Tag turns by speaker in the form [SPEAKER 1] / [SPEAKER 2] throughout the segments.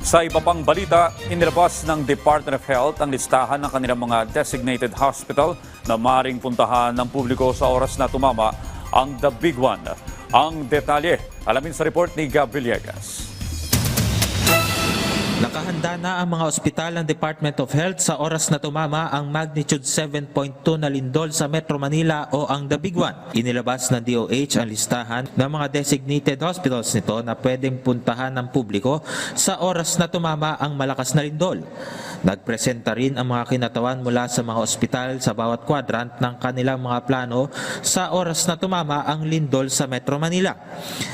[SPEAKER 1] Sa iba pang balita, inilabas ng Department of Health ang listahan ng kanilang mga designated hospital na maaaring puntahan ng publiko sa oras na tumama ang The Big One. Ang detalye, alamin sa report ni Gab Villegas.
[SPEAKER 2] Nakahanda na ang mga ospital ng Department of Health sa oras na tumama ang magnitude 7.2 na lindol sa Metro Manila o ang The Big One. Inilabas ng DOH ang listahan ng mga designated hospitals nito na pwedeng puntahan ng publiko sa oras na tumama ang malakas na lindol. Nagpresenta rin ang mga kinatawan mula sa mga ospital sa bawat kwadrant ng kanilang mga plano sa oras na tumama ang lindol sa Metro Manila.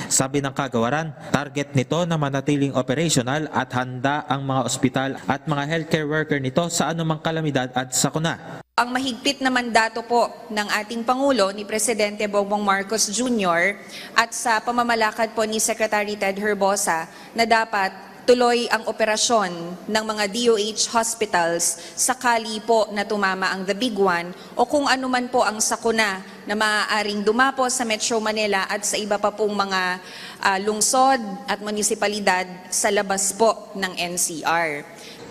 [SPEAKER 2] Sabi ng kagawaran, target nito na manatiling operational at handa ang mga ospital at mga healthcare worker nito sa anumang kalamidad at sakuna.
[SPEAKER 3] Ang mahigpit na mandato po ng ating Pangulo ni Presidente Bongbong Marcos Jr. at sa pamamalakad po ni Secretary Ted Herbosa na dapat tuloy ang operasyon ng mga DOH hospitals sakali po na tumama ang The Big One o kung ano man po ang sakuna na maaaring dumapo sa Metro Manila at sa iba pa pong mga lungsod at munisipalidad sa labas po ng NCR.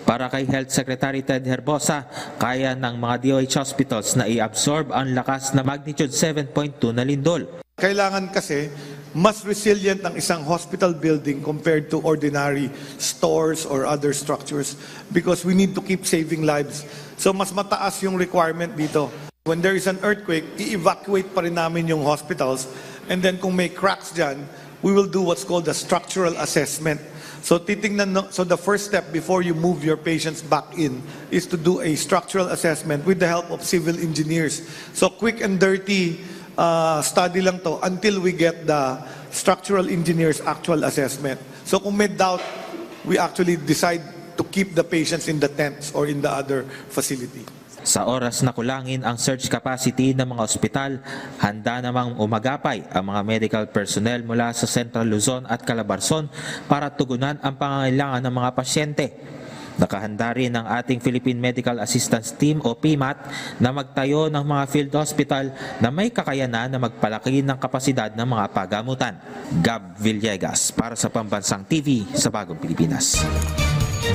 [SPEAKER 2] Para kay Health Secretary Ted Herbosa, kaya ng mga DOH hospitals na i-absorb ang lakas na magnitude 7.2 na lindol.
[SPEAKER 4] Kailangan kasi mas resilient ang isang hospital building compared to ordinary stores or other structures because we need to keep saving lives. So mas mataas yung requirement dito. When there is an earthquake, i-evacuate pa rin namin yung hospitals and then kung may cracks dyan, we will do what's called a structural assessment. So so the first step before you move your patients back in is to do a structural assessment with the help of civil engineers. So quick and dirty study lang to until we get the structural engineer's actual assessment. So kung may doubt, we actually decide to keep the patients in the tents or in the other facility.
[SPEAKER 2] Sa oras na kulangin ang surge capacity ng mga ospital, handa namang umagapay ang mga medical personnel mula sa Central Luzon at Calabarzon para tugunan ang pangangailangan ng mga pasyente. Nakahanda rin ang ating Philippine Medical Assistance Team o PMAT na magtayo ng mga field hospital na may kakayanan na magpalaki ng kapasidad ng mga pagamutan. Gab Villegas para sa Pambansang TV sa Bagong Pilipinas.